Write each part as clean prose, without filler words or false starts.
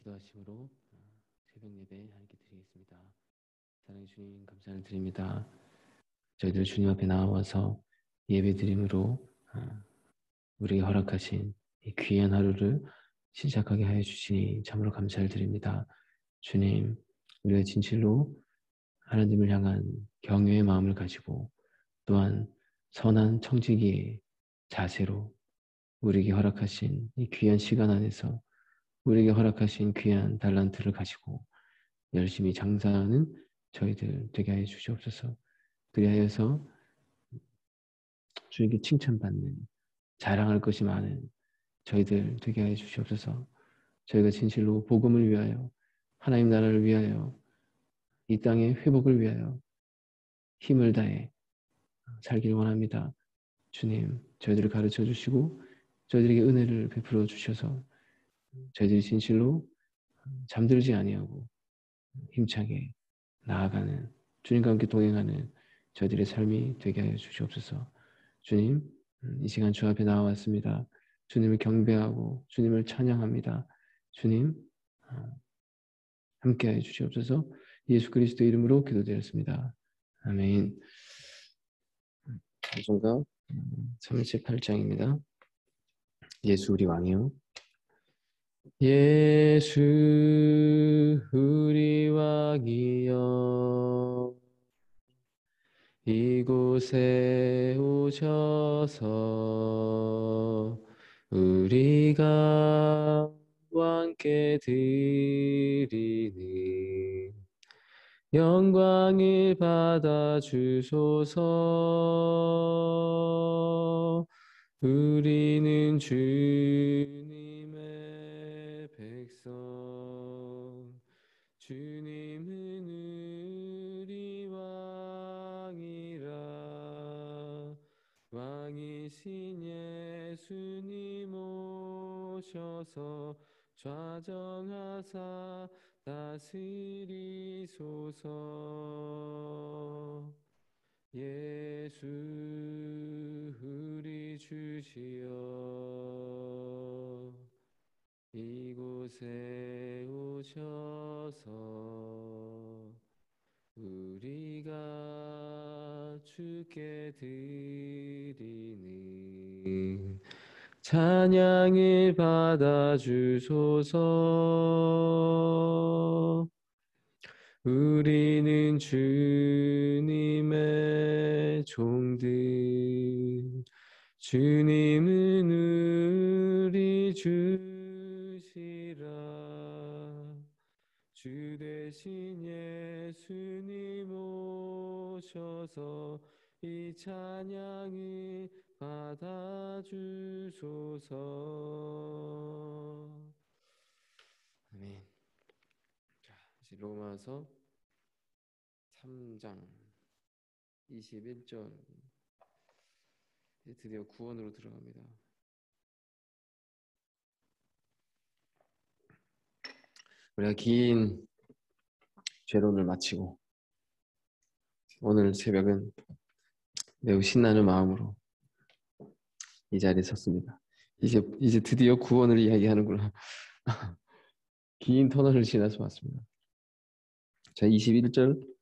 기도하심으로 새벽 예배 함께 드리겠습니다. 사랑해 주님 감사를 드립니다. 저희들 주님 앞에 나와서 예배 드림으로 우리에게 허락하신 이 귀한 하루를 시작하게 하여 주시니 참으로 감사를 드립니다. 주님, 우리가 진실로 하나님을 향한 경외의 마음을 가지고 또한 선한 청지기의 자세로 우리에게 허락하신 이 귀한 시간 안에서 우리에게 허락하신 귀한 달란트를 가지고 열심히 장사하는 저희들 되게 하여 주시옵소서. 그리하여서 주에게 칭찬받는 자랑할 것이 많은 저희들 되게 하여 주시옵소서. 저희가 진실로 복음을 위하여 하나님 나라를 위하여 이 땅의 회복을 위하여 힘을 다해 살기를 원합니다. 주님, 저희들을 가르쳐 주시고 저희들에게 은혜를 베풀어 주셔서 저희들이 진실로 잠들지 아니하고 힘차게 나아가는 주님과 함께 동행하는 저희들의 삶이 되게 하여 주시옵소서. 주님, 이 시간 주 앞에 나와왔습니다. 주님을 경배하고 주님을 찬양합니다. 주님, 함께 하여 주시옵소서. 예수 그리스도 이름으로 기도드렸습니다. 아멘. 찬송가 38장입니다. 예수 우리 왕이요. 예수 우리 왕이여 이곳에 오셔서 우리가 왕께 드리는 영광을 받아 주소서. 우리는 주님의 백성, 주님은 우리 왕이라. 왕이신 예수님 오셔서 좌정하사 다스리소서. 예수 우리 주시여 이곳에 오셔서 우리가 주께 드리는 찬양을 받아 주소서. 우리는 주님의 종들, 주님은 우리 주시라. 주 대신 예수님 오셔서 이 찬양을 받아 주소서. 아멘. 자, 이제 로마서 3장 21절 드디어 구원으로 들어갑니다. 우리가 긴 죄론을 마치고 오늘 새벽은 매우 신나는 마음으로 이 자리에 섰습니다. 이제 드디어 구원을 이야기하는구나. 긴 터널을 지나서 왔습니다. 자, 21절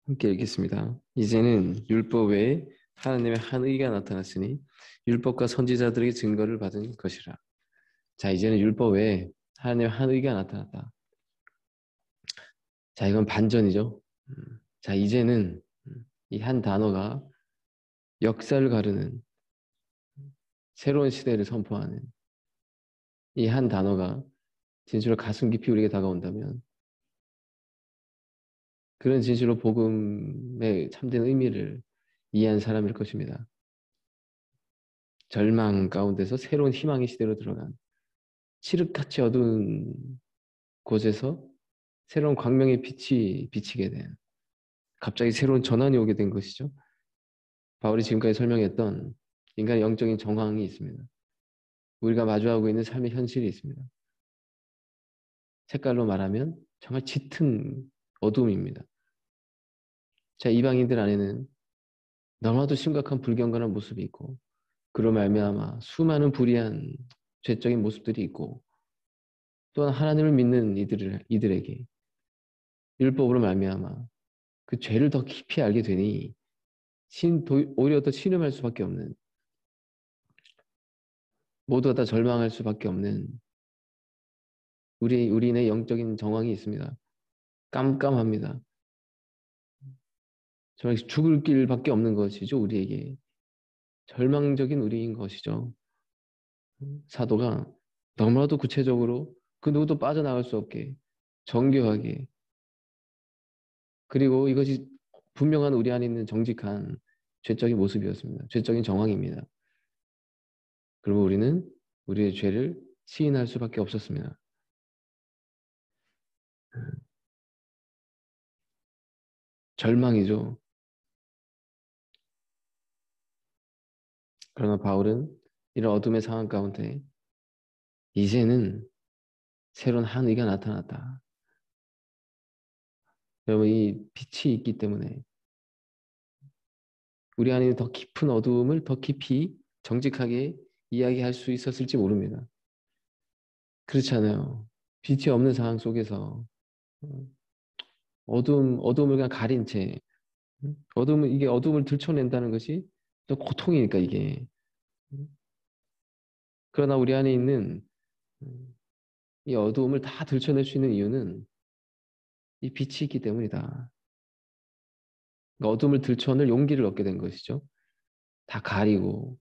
함께 읽겠습니다. 이제는 율법 외에 하나님의 한 의가 나타났으니 율법과 선지자들에게 증거를 받은 것이라. 자, 이제는 율법 외에 하나님의 한 의가 나타났다. 자, 이건 반전이죠. 자, 이제는 이 한 단어가 역사를 가르는 새로운 시대를 선포하는 이 한 단어가 진실로 가슴 깊이 우리에게 다가온다면 그런 진실로 복음의 참된 의미를 이해한 사람일 것입니다. 절망 가운데서 새로운 희망의 시대로 들어간 칠흑같이 어두운 곳에서 새로운 광명의 빛이 비치게 된 갑자기 새로운 전환이 오게 된 것이죠. 바울이 지금까지 설명했던 인간의 영적인 정황이 있습니다. 우리가 마주하고 있는 삶의 현실이 있습니다. 색깔로 말하면 정말 짙은 어둠입니다. 자, 이방인들 안에는 너무나도 심각한 불경건한 모습이 있고 그로 말미암아 수많은 불의한 죄적인 모습들이 있고 또한 하나님을 믿는 이들에게 율법으로 말미암아 그 죄를 더 깊이 알게 되니 오히려 더 신음할 수밖에 없는, 모두가 다 절망할 수밖에 없는 우리인의 영적인 정황이 있습니다. 깜깜합니다. 정말 죽을 길밖에 없는 것이죠. 우리에게 절망적인 우리인 것이죠. 사도가 너무나도 구체적으로 그 누구도 빠져나갈 수 없게 정교하게, 그리고 이것이 분명한 우리 안에 있는 정직한 죄적인 모습이었습니다. 죄적인 정황입니다. 그리고 우리는 우리의 죄를 시인할 수밖에 없었습니다. 절망이죠. 그러나 바울은 이런 어둠의 상황 가운데 이제는 새로운 한 의가 나타났다. 여러분, 이 빛이 있기 때문에 우리 안에 더 깊은 어두움을 더 깊이 정직하게 이야기할 수 있었을지 모릅니다. 그렇지 않아요. 빛이 없는 상황 속에서 어두움을 그냥 가린 채, 이게 어두움을 들춰낸다는 것이 또 고통이니까 이게. 그러나 우리 안에 있는 이 어두움을 다 들춰낼 수 있는 이유는 이 빛이 있기 때문이다. 그러니까 어둠을 들춰낼 용기를 얻게 된 것이죠. 다 가리고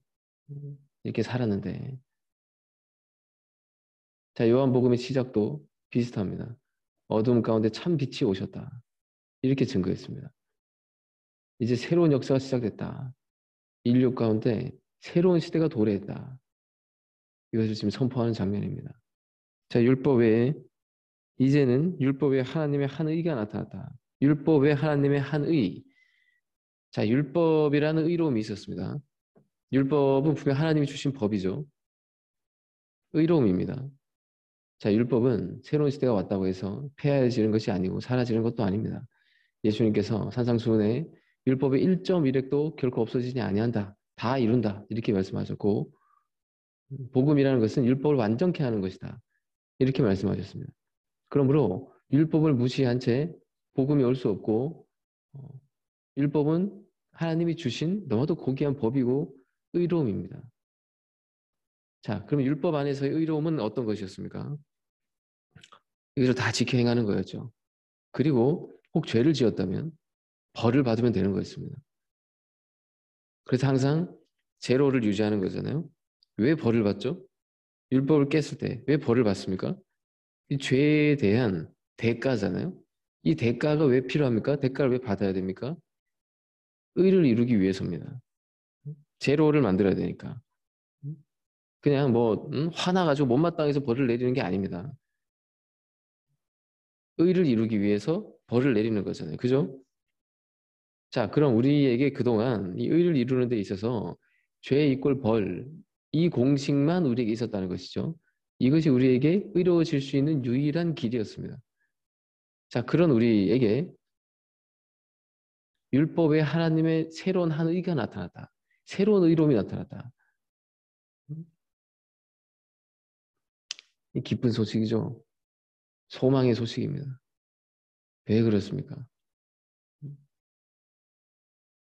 이렇게 살았는데. 자, 요한복음의 시작도 비슷합니다. 어둠 가운데 참 빛이 오셨다. 이렇게 증거했습니다. 이제 새로운 역사가 시작됐다. 인류 가운데 새로운 시대가 도래했다. 이것을 지금 선포하는 장면입니다. 자, 율법 외에 이제는 율법 외에 하나님의 한 의가 나타났다. 율법 외에 하나님의 한 의. 자, 율법이라는 의로움이 있었습니다. 율법은 분명 하나님이 주신 법이죠. 의로움입니다. 자, 율법은 새로운 시대가 왔다고 해서 폐하해지는 것이 아니고 사라지는 것도 아닙니다. 예수님께서 산상수훈에 율법의 1.1획도 결코 없어지지 아니한다. 다 이룬다. 이렇게 말씀하셨고, 복음이라는 것은 율법을 완전케 하는 것이다. 이렇게 말씀하셨습니다. 그러므로 율법을 무시한 채 복음이 올 수 없고, 율법은 하나님이 주신 너무도 고귀한 법이고 의로움입니다. 자, 그럼 율법 안에서의 의로움은 어떤 것이었습니까? 이것을 다 지켜 행하는 거였죠. 그리고 혹 죄를 지었다면 벌을 받으면 되는 거였습니다. 그래서 항상 제로를 유지하는 거잖아요. 왜 벌을 받죠? 율법을 깼을 때 왜 벌을 받습니까? 이 죄에 대한 대가잖아요. 이 대가가 왜 필요합니까? 대가를 왜 받아야 됩니까? 의를 이루기 위해서입니다. 제로를 만들어야 되니까. 그냥 뭐 화나가지고 못마땅해서 벌을 내리는 게 아닙니다. 의를 이루기 위해서 벌을 내리는 거잖아요. 그죠? 자, 그럼 우리에게 그동안 이 의를 이루는 데 있어서 죄 이꼴 벌, 이 공식만 우리에게 있었다는 것이죠. 이것이 우리에게 의로워질 수 있는 유일한 길이었습니다. 자, 그런 우리에게 율법에 하나님의 새로운 한 의가 나타났다. 새로운 의로움이 나타났다. 이 기쁜 소식이죠. 소망의 소식입니다. 왜 그렇습니까?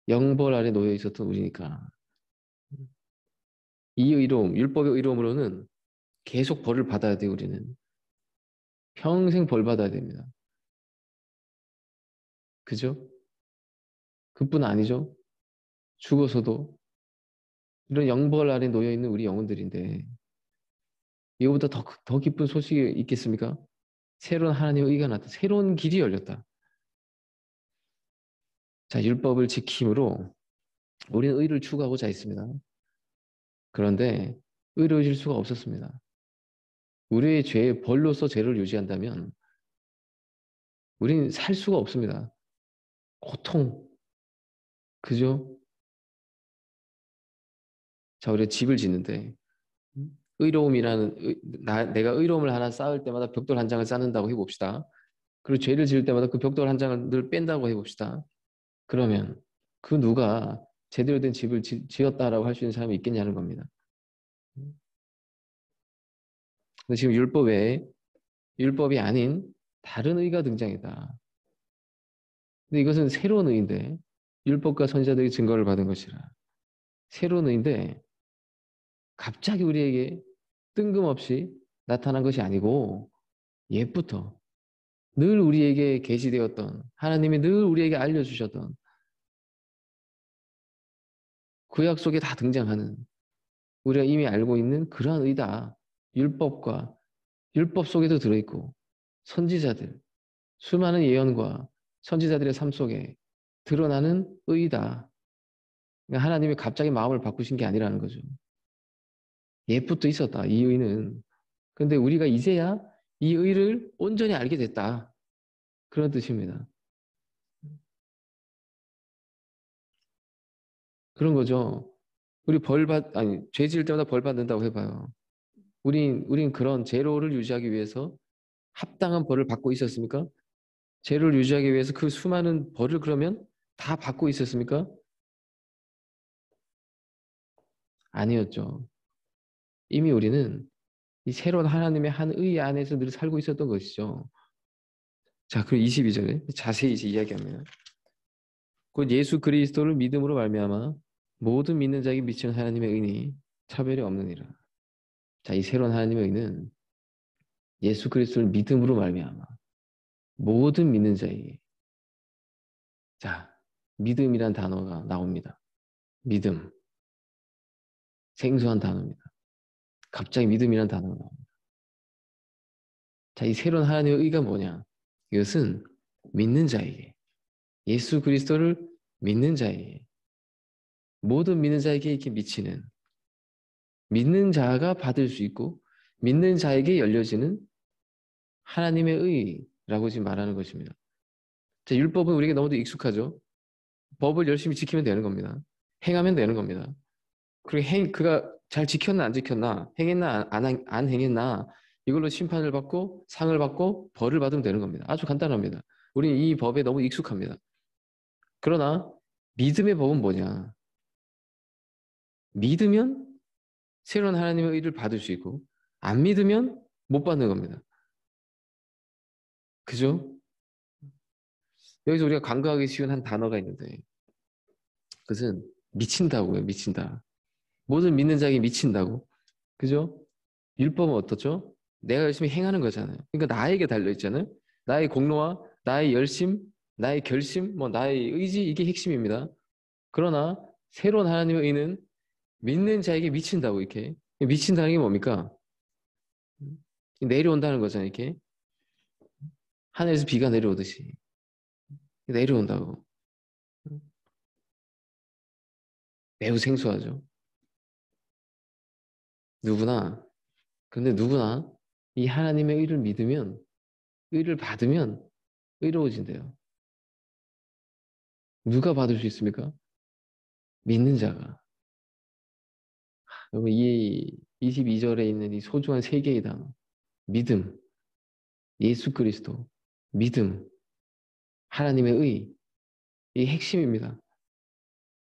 영벌 아래 놓여 있었던 우리니까. 이 의로움, 율법의 의로움으로는 계속 벌을 받아야 돼요, 우리는. 평생 벌 받아야 됩니다. 그죠? 그뿐 아니죠. 죽어서도 이런 영벌 아래 놓여 있는 우리 영혼들인데 이거보다 더 기쁜 소식이 있겠습니까? 새로운 하나님의 의가 나타, 새로운 길이 열렸다. 자, 율법을 지킴으로 우리는 의를 추구하고자 했습니다. 그런데 의로워질 수가 없었습니다. 우리의 죄의 벌로서 죄를 유지한다면 우리는 살 수가 없습니다. 고통, 그죠? 자, 우리가 집을 짓는데 내가 의로움을 하나 쌓을 때마다 벽돌 한 장을 쌓는다고 해봅시다. 그리고 죄를 지을 때마다 그 벽돌 한 장을 늘 뺀다고 해봅시다. 그러면 그 누가 제대로 된 집을 지었다라고 할 수 있는 사람이 있겠냐는 겁니다. 근데 지금 율법 외에 율법이 아닌 다른 의가 등장했다. 근데 이것은 새로운 의인데 율법과 선지자들의 증거를 받은 것이라. 새로운 의인데 갑자기 우리에게 뜬금없이 나타난 것이 아니고 옛부터 늘 우리에게 계시되었던 하나님이 늘 우리에게 알려주셨던 구약 속에 다 등장하는 우리가 이미 알고 있는 그러한 의다. 율법과 율법 속에도 들어있고 선지자들 수많은 예언과 선지자들의 삶 속에 드러나는 의다. 그러니까 하나님이 갑자기 마음을 바꾸신 게 아니라는 거죠. 옛부터 있었다. 이 의는. 그런데 우리가 이제야 이 의를 온전히 알게 됐다. 그런 뜻입니다. 그런 거죠. 우리 아니, 죄 지을 때마다 벌 받는다고 해봐요. 우린 그런 제로를 유지하기 위해서 합당한 벌을 받고 있었습니까? 제로를 유지하기 위해서 그 수많은 벌을 그러면 다 받고 있었습니까? 아니었죠. 이미 우리는 이 새로운 하나님의 한 의 안에서 늘 살고 있었던 것이죠. 자, 그리고 22절에 자세히 이제 이야기합니다. 곧 예수 그리스도를 믿음으로 말미암아 모든 믿는 자에게 미치는 하나님의 의니 차별이 없느니라. 자, 이 새로운 하나님의 의는 예수 그리스도를 믿음으로 말미암아 모든 믿는 자에게. 자, 믿음이란 단어가 나옵니다. 믿음. 생소한 단어입니다. 갑자기 믿음이란 단어가 나옵니다. 자, 이 새로운 하나님의 의가 뭐냐? 이것은 믿는 자에게, 예수 그리스도를 믿는 자에게, 모든 믿는 자에게 이렇게 미치는, 믿는 자가 받을 수 있고 믿는 자에게 열려지는 하나님의 의라고 지금 말하는 것입니다. 자, 율법은 우리에게 너무도 익숙하죠. 법을 열심히 지키면 되는 겁니다. 행하면 되는 겁니다. 그리고 그가 잘 지켰나 안 지켰나, 행했나 안 행했나, 이걸로 심판을 받고 상을 받고 벌을 받으면 되는 겁니다. 아주 간단합니다. 우리는 이 법에 너무 익숙합니다. 그러나 믿음의 법은 뭐냐? 믿으면 새로운 하나님의 의를 받을 수 있고 안 믿으면 못 받는 겁니다. 그죠? 여기서 우리가 간과하기 쉬운 한 단어가 있는데 그것은 미친다고요. 미친다. 모든 믿는 자에게 미친다고. 그죠? 율법은 어떻죠? 내가 열심히 행하는 거잖아요. 그러니까 나에게 달려있잖아요. 나의 공로와 나의 열심, 나의 결심, 나의 의지, 이게 핵심입니다. 그러나 새로운 하나님의 의는 믿는 자에게 미친다고 이렇게. 미친다는 게 뭡니까? 내려온다는 거잖아요. 이렇게. 하늘에서 비가 내려오듯이. 내려온다고. 매우 생소하죠. 누구나, 근데 누구나 이 하나님의 의를 믿으면, 의를 받으면 의로워진대요. 누가 받을 수 있습니까? 믿는 자가. 여러분, 이 22절에 있는 이 소중한 세 개의 단어. 믿음, 예수 그리스도, 믿음, 하나님의 의. 이 핵심입니다.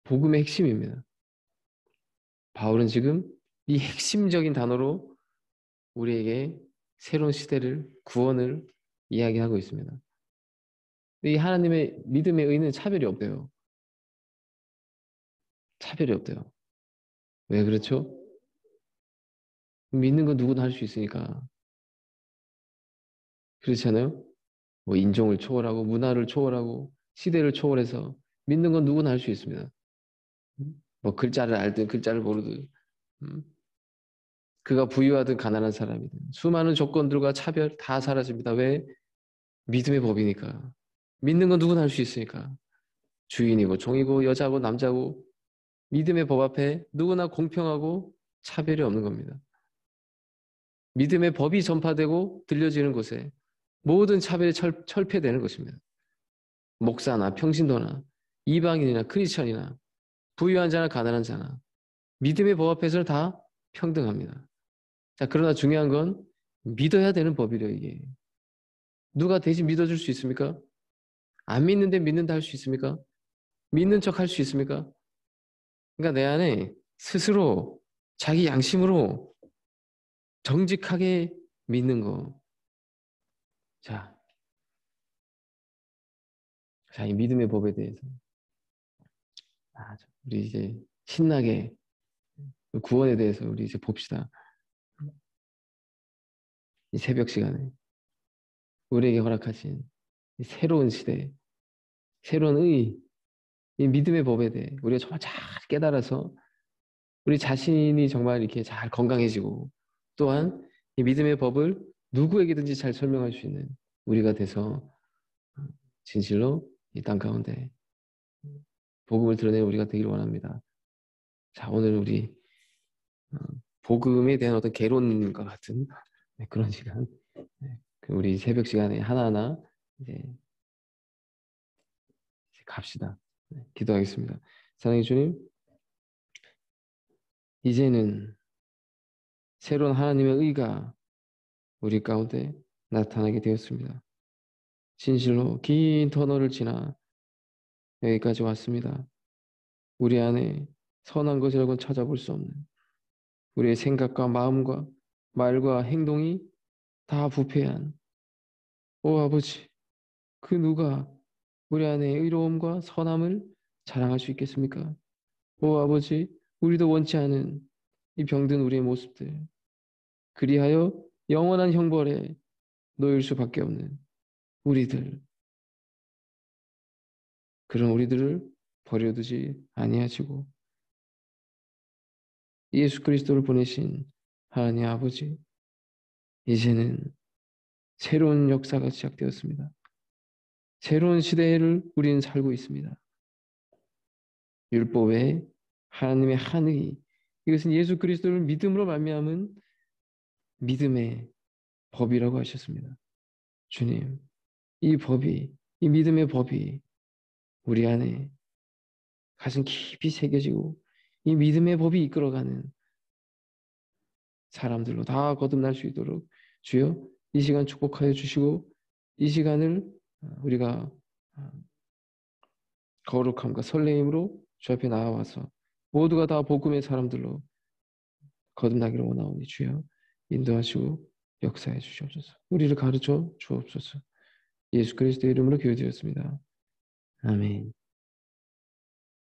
복음의 핵심입니다. 바울은 지금 이 핵심적인 단어로 우리에게 새로운 시대를, 구원을 이야기하고 있습니다. 이 하나님의 믿음의 의는 차별이 없대요. 차별이 없대요. 왜 그렇죠? 믿는 건 누구나 할 수 있으니까. 그렇잖아요? 인종을 초월하고 문화를 초월하고 시대를 초월해서 믿는 건 누구나 할 수 있습니다. 글자를 알든 글자를 모르든 그가 부유하든 가난한 사람이든 수많은 조건들과 차별 다 사라집니다. 왜? 믿음의 법이니까. 믿는 건 누구나 할 수 있으니까. 주인이고 종이고 여자고 남자고 믿음의 법 앞에 누구나 공평하고 차별이 없는 겁니다. 믿음의 법이 전파되고 들려지는 곳에 모든 차별이 철폐되는 것입니다. 목사나 평신도나 이방인이나 크리스천이나 부유한 자나 가난한 자나 믿음의 법 앞에서는 다 평등합니다. 자, 그러나 중요한 건 믿어야 되는 법이래요, 이게. 누가 대신 믿어줄 수 있습니까? 안 믿는데 믿는다 할 수 있습니까? 믿는 척 할 수 있습니까? 그러니까 내 안에 스스로 자기 양심으로 정직하게 믿는 거. 자, 이 믿음의 법에 대해서 우리 이제 신나게 구원에 대해서 우리 이제 봅시다. 이 새벽 시간에 우리에게 허락하신 이 새로운 시대, 새로운 의, 이 믿음의 법에 대해 우리가 정말 잘 깨달아서 우리 자신이 정말 이렇게 잘 건강해지고 또한 이 믿음의 법을 누구에게든지 잘 설명할 수 있는 우리가 돼서 진실로 이 땅 가운데 복음을 드러내는 우리가 되기를 원합니다. 자, 오늘 우리 복음에 대한 어떤 개론과 같은 그런 시간, 우리 새벽 시간에 하나하나 이제 갑시다. 기도하겠습니다. 사랑해 주님, 이제는 새로운 하나님의 의가 우리 가운데 나타나게 되었습니다. 진실로 긴 터널을 지나 여기까지 왔습니다. 우리 안에 선한 것이라고는 찾아볼 수 없는 우리의 생각과 마음과 말과 행동이 다 부패한 오 아버지, 그 누가 우리 안에 의로움과 선함을 자랑할 수 있겠습니까? 오 아버지, 우리도 원치 않은 이 병든 우리의 모습들, 그리하여 영원한 형벌에 놓일 수밖에 없는 우리들, 그런 우리들을 버려두지 아니하시고 예수 그리스도를 보내신 하나님 아버지, 이제는 새로운 역사가 시작되었습니다. 새로운 시대를 우리는 살고 있습니다. 율법 외에 하나님의 한의, 이것은 예수 그리스도를 믿음으로 말미암은 믿음의 법이라고 하셨습니다. 주님, 이 법이, 이 믿음의 법이 우리 안에 가슴 깊이 새겨지고 이 믿음의 법이 이끌어가는 사람들로 다 거듭날 수 있도록 주여 이 시간 축복하여 주시고 이 시간을 우리가 거룩함과 설레임으로 주 앞에 나와서 모두가 다 복음의 사람들로 거듭나기를 원하오니 주여 인도하시고 역사해 주시옵소서. 우리를 가르쳐 주옵소서. 예수 그리스도의 이름으로 기도드렸습니다. 아멘.